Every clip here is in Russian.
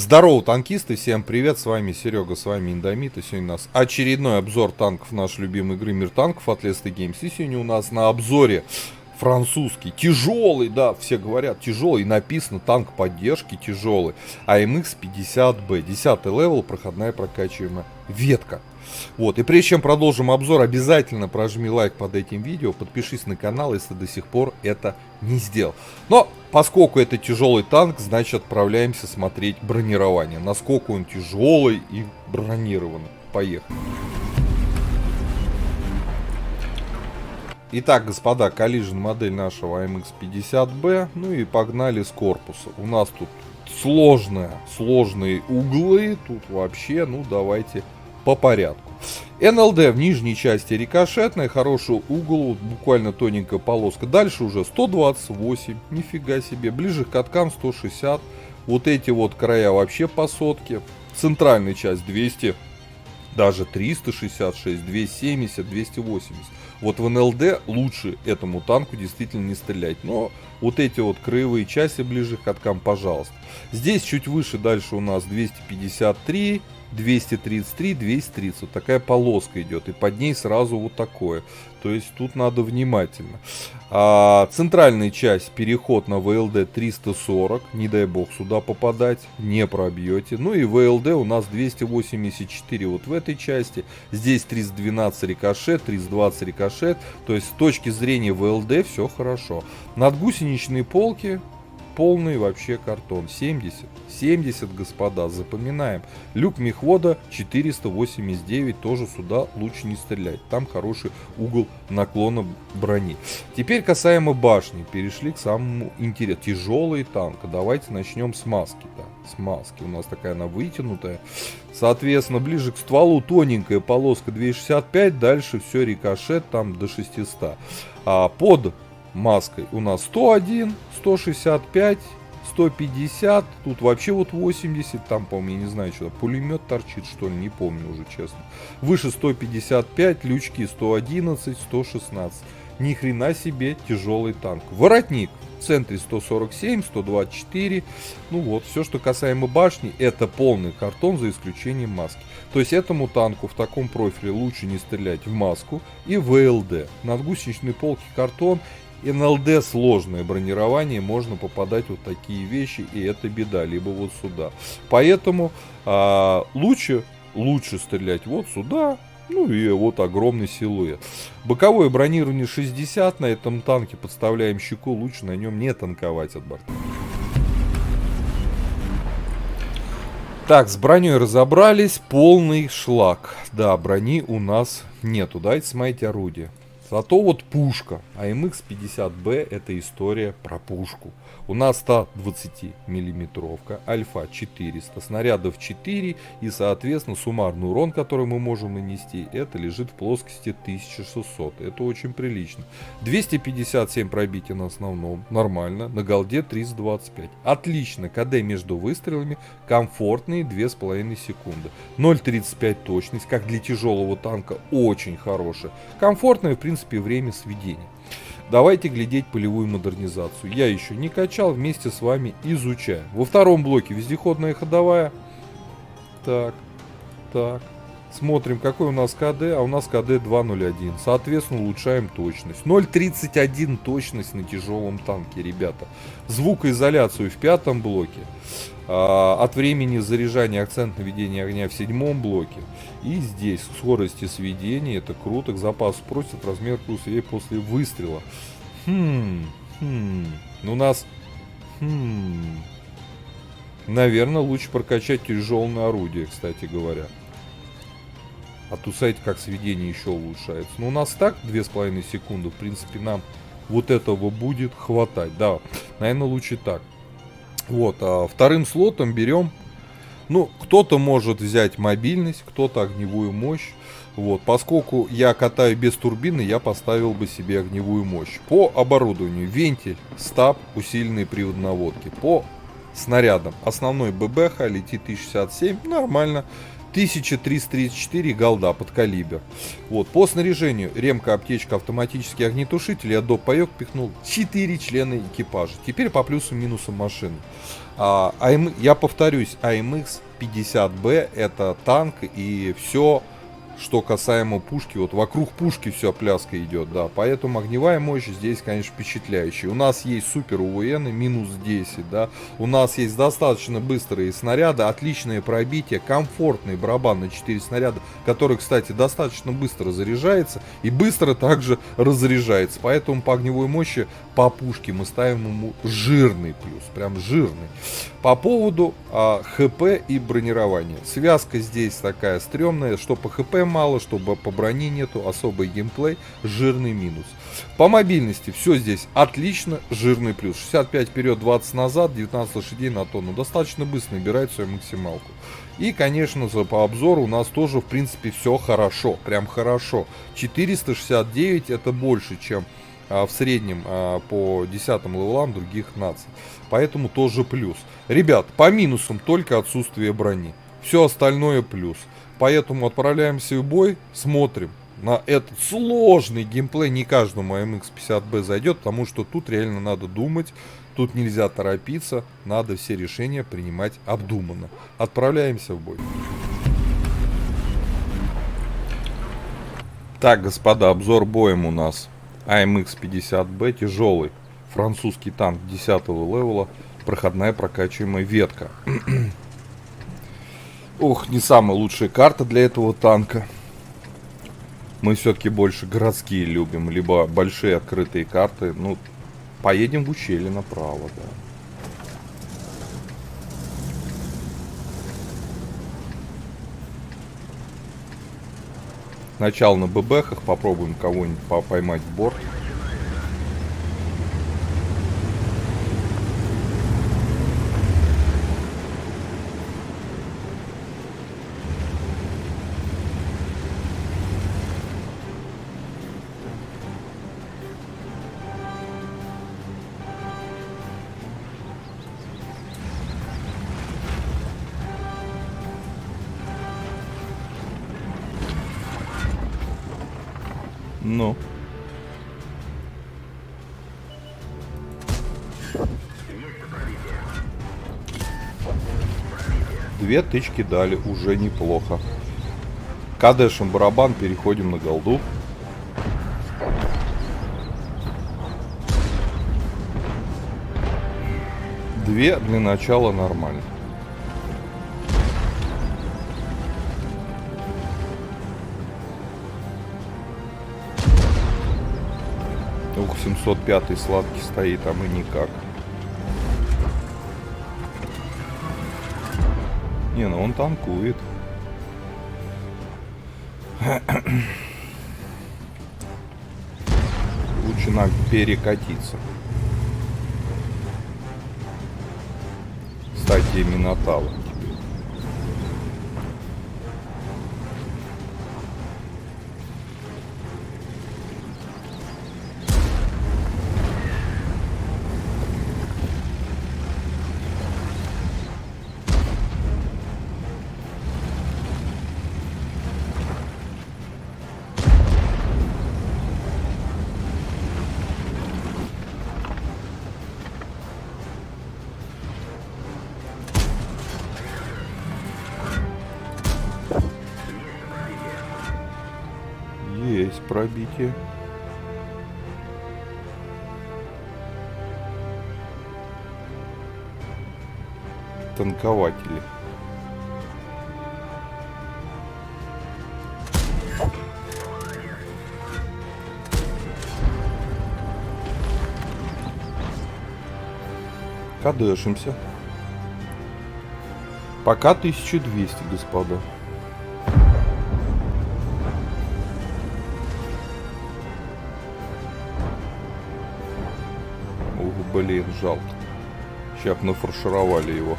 Здорово, танкисты, всем привет, с вами Серега, с вами Индомит, и сегодня у нас очередной обзор танков нашей любимой игры Мир танков от Leste Games, и сегодня у нас на обзоре французский, тяжелый, да, все говорят тяжелый, написано танк поддержки тяжелый, AMX-50B, 10 левел, проходная прокачиваемая ветка. Вот, и прежде чем продолжим обзор, обязательно прожми лайк под этим видео, подпишись на канал, если до сих пор это не сделал. Но, поскольку это тяжелый танк, значит отправляемся смотреть бронирование, насколько он тяжелый и бронированный. Поехали. Итак, господа, collision модель нашего AMX-50B, ну и погнали с корпуса. У нас тут сложные углы, тут вообще, ну давайте по порядку. НЛД в нижней части рикошетная, хороший угол, вот буквально тоненькая полоска. Дальше уже 128, нифига себе. Ближе к каткам 160. Вот эти вот края вообще по сотке. Центральная часть 200, даже 366, 270, 280. Вот в НЛД лучше этому танку действительно не стрелять. Но вот эти вот краевые части ближе к каткам, пожалуйста. Здесь чуть выше дальше у нас 253. 233, 230, вот такая полоска идет, и под ней сразу вот такое, то есть тут надо внимательно. Центральная часть, переход на ВЛД 340, не дай бог сюда попадать, не пробьете. Ну и ВЛД у нас 284 вот в этой части, здесь 312 рикошет, 320 рикошет, то есть с точки зрения ВЛД все хорошо. Надгусеничные полки. Полный вообще картон. 70, господа, запоминаем. Люк мехвода 489, тоже сюда лучше не стрелять. Там хороший угол наклона брони. Теперь касаемо башни. Перешли к самому интересному. Тяжелый танк. Давайте начнем с маски. Да, с маски. У нас такая она вытянутая. Соответственно, ближе к стволу тоненькая полоска 265. Дальше все рикошет там до 600. Под маской у нас 101, 165, 150, тут вообще вот 80, там, по-моему, я не знаю, что, пулемет торчит, что ли, не помню уже, честно. Выше 155, лючки 111, 116. Ни хрена себе тяжелый танк. Воротник в центре 147, 124. Ну вот, все, что касаемо башни, это полный картон, за исключением маски. То есть этому танку в таком профиле лучше не стрелять в маску и в ВЛД. Надгусеничные полки картон. НЛД сложное бронирование, можно попадать вот такие вещи, и это беда, либо вот сюда. Поэтому лучше стрелять вот сюда, ну и вот огромный силуэт. Боковое бронирование 60, на этом танке подставляем щеку, лучше на нем не танковать от борта. Так, с броней разобрались, полный шлак. Да, брони у нас нету, давайте смотрите орудие. Зато вот пушка, AMX-50B, это история про пушку. У нас 120 миллиметровка, альфа 400, снарядов 4 и, соответственно, суммарный урон, который мы можем нанести, это лежит в плоскости 1600. Это очень прилично. 257 пробитий на основном, нормально, на голде 325. Отлично, КД между выстрелами комфортные 2,5 секунды. 0,35 точность, как для тяжелого танка, очень хорошая. Комфортное, в принципе, время сведения. Давайте глядеть полевую модернизацию. Я еще не качал, вместе с вами изучаем. Во втором блоке вездеходная ходовая. Так. Смотрим, какой у нас КД. А у нас КД 2.01. Соответственно, улучшаем точность. 0.31 точность на тяжелом танке, ребята. Звукоизоляцию в пятом блоке. От времени заряжания акцент на ведение огня в седьмом блоке. И здесь скорости сведения, это круто. К запасу просят размер плюсовей после выстрела. У нас, наверное, лучше прокачать тяжелое орудие, кстати говоря. А тут, смотрите, как сведение еще улучшается. Но у нас так 2,5 секунды, в принципе, нам вот этого будет хватать. Да, наверное, лучше так. Вот, а вторым слотом берем, ну, кто-то может взять мобильность, кто-то огневую мощь. Вот, поскольку я катаю без турбины, я поставил бы себе огневую мощь. По оборудованию вентиль, стаб, усиленный привод наводки. По снарядам основной ББХ летит Т-67, нормально. 1334 голда под калибр. Вот. По снаряжению ремка, аптечка, автоматический огнетушитель. Я доп. Паёк пихнул 4 члена экипажа. Теперь по плюсам-минусам машины. Я повторюсь, АМХ 50Б это танк и все, что касаемо пушки, вот вокруг пушки все пляска идет, да, поэтому огневая мощь здесь, конечно, впечатляющая. У нас есть супер УВН, минус 10, да, у нас есть достаточно быстрые снаряды, отличное пробитие, комфортный барабан на 4 снаряда, который, кстати, достаточно быстро заряжается и быстро также разряжается, поэтому по огневой мощи, по пушке мы ставим ему жирный плюс, прям жирный. По поводу ХП и бронирования. Связка здесь такая стрёмная, что по ХП мало, что по броне нету, особый геймплей, жирный минус. По мобильности все здесь отлично, жирный плюс. 65 вперед, 20 назад, 19 лошадей на тонну. Достаточно быстро набирает свою максималку. И, конечно, по обзору у нас тоже, в принципе, все хорошо, прям хорошо. 469 это больше, чем в среднем по 10 левелам других наций. Поэтому тоже плюс. Ребят, по минусам только отсутствие брони. Все остальное плюс. Поэтому отправляемся в бой, смотрим на этот сложный геймплей. Не каждому АМХ-50Б зайдет, потому что тут реально надо думать. Тут нельзя торопиться, надо все решения принимать обдуманно. Отправляемся в бой. Так, господа, обзор боем у нас. АМХ-50Б, тяжелый французский танк 10 левела, проходная прокачиваемая ветка. Ох, не самая лучшая карта для этого танка. Мы все-таки больше городские любим, либо большие открытые карты. Ну, поедем в ущелье направо, да. Сначала на ББХах попробуем кого-нибудь поймать в борт. Ну. Две тычки дали, уже неплохо. Кадешем барабан, переходим на голду. Две для начала нормально. Ух, 705 сладкий стоит, а мы никак. Не, ну он танкует. Лучше нам перекатиться. Кстати, Минотавр. Есть пробитие. Танкователи. Кадешимся. Пока 1200, господа. Ух, блин, жалко. Сейчас нафаршировали его.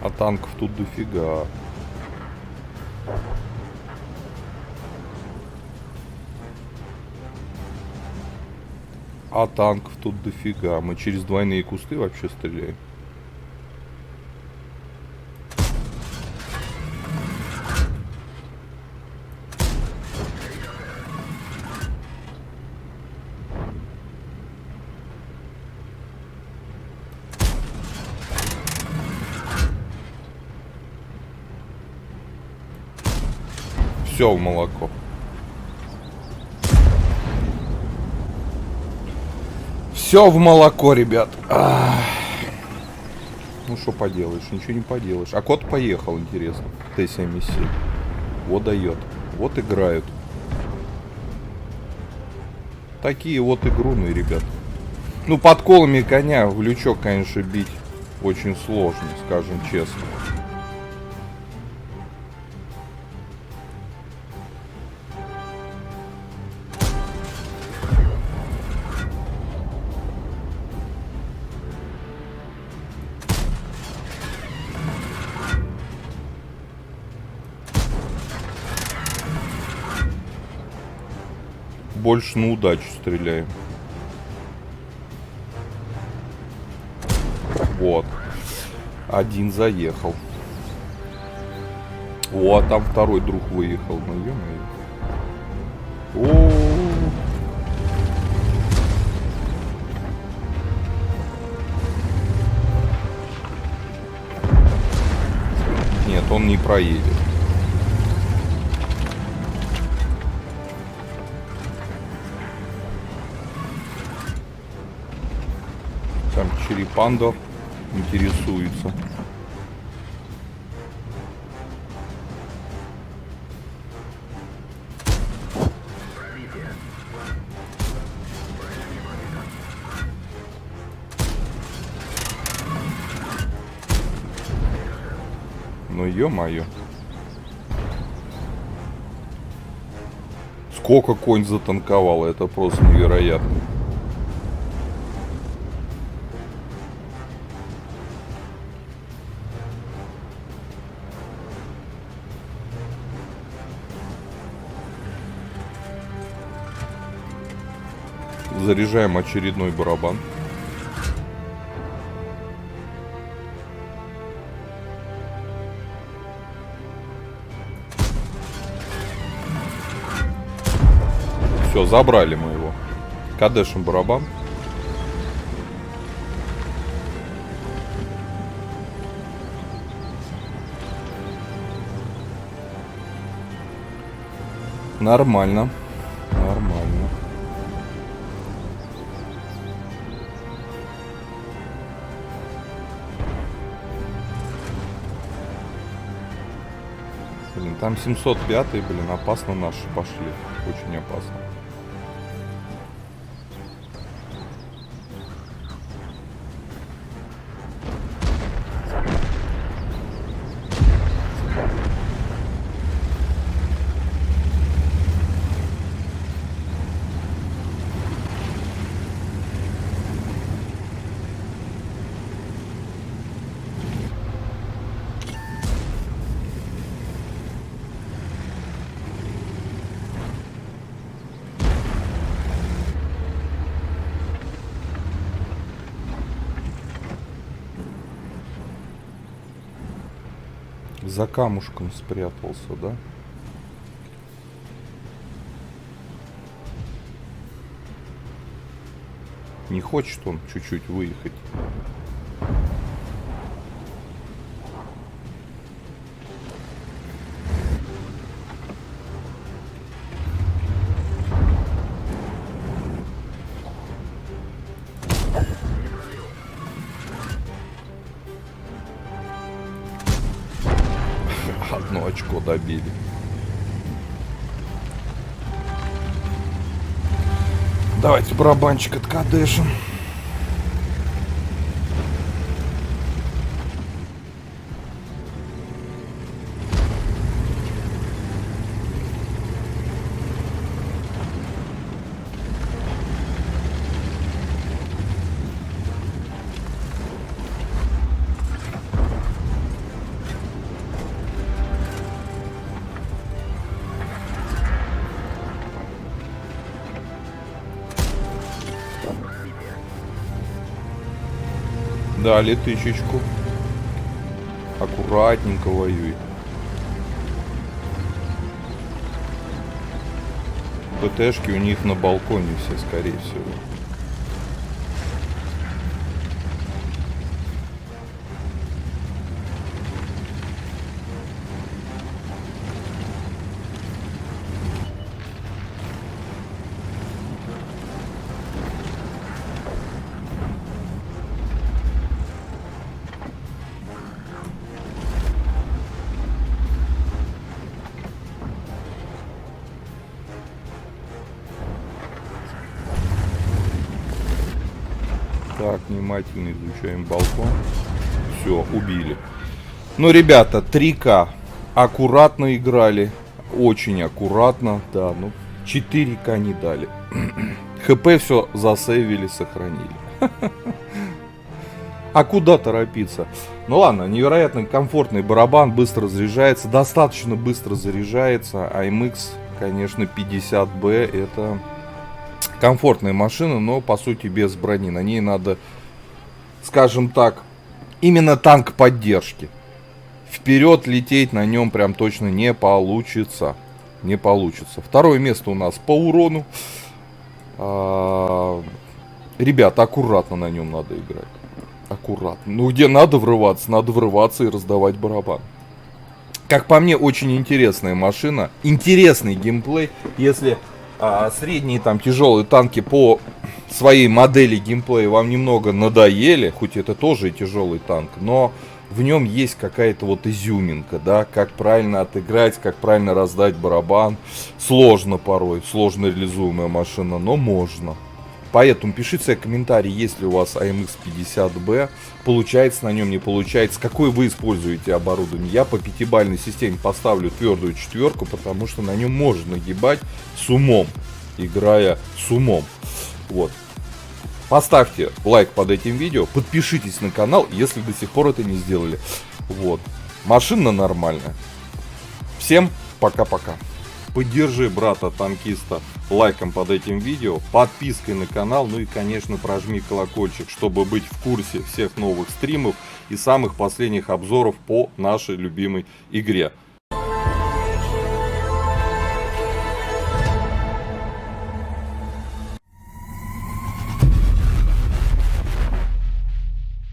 А танков тут дофига. А танков тут дофига. Мы через двойные кусты вообще стреляем. Все в молоко. Все в молоко, ребят. Ну что поделаешь, ничего не поделаешь. А кот поехал, интересно. Т-77. Вот дает. Вот играют. Такие вот игруны, ребят. Ну, подколами коня в лючок, конечно, бить очень сложно, скажем честно. Больше на удачу стреляем. Вот. Один заехал. О, а там второй друг выехал. Ну, ё-моё. О. Нет, он не проедет. Там Черепандо интересуется. Ну ё-моё. Сколько конь затанковал, это просто невероятно. Заряжаем очередной барабан. Все, забрали мы его. Кадешим барабан. Нормально. Нормально. Блин, там 705-й, блин, опасно наши пошли. Очень опасно. За камушком спрятался, да? Не хочет он чуть-чуть выехать. Одно очко добили. Давайте барабанчик откадешим. Дали тычечку. Аккуратненько воюй. ПТшки у них на балконе все, скорее всего. Так, внимательно изучаем балкон. Все, убили. Ну, ребята, 3К. Аккуратно играли. Очень аккуратно. Да, ну, 4К не дали. ХП все засейвили, сохранили. А куда торопиться? Ну ладно, невероятно комфортный барабан, быстро заряжается, достаточно быстро заряжается. AMX, конечно, 50B это комфортная машина, но по сути без брони. На ней надо, скажем так, именно танк поддержки. Вперед лететь на нем прям точно не получится. Не получится. Второе место у нас по урону. Ребята, аккуратно на нем надо играть. Аккуратно. Ну, где надо врываться и раздавать барабан. Как по мне, очень интересная машина. Интересный геймплей. Если средние там тяжелые танки по своей модели геймплея вам немного надоели, хоть это тоже и тяжелый танк, но в нем есть какая-то вот изюминка, да, как правильно отыграть, как правильно раздать барабан. Сложно порой, сложно реализуемая машина, но можно. Поэтому пишите свои комментарии, есть ли у вас AMX 50B, получается на нем, не получается, какое вы используете оборудование. Я по 5-бальной системе поставлю твердую 4, потому что на нем можно нагибать с умом, играя с умом. Вот. Поставьте лайк под этим видео, подпишитесь на канал, если до сих пор это не сделали. Вот. Машина нормальная. Всем пока-пока. Поддержи брата-танкиста лайком под этим видео, подпиской на канал, ну и, конечно, прожми колокольчик, чтобы быть в курсе всех новых стримов и самых последних обзоров по нашей любимой игре.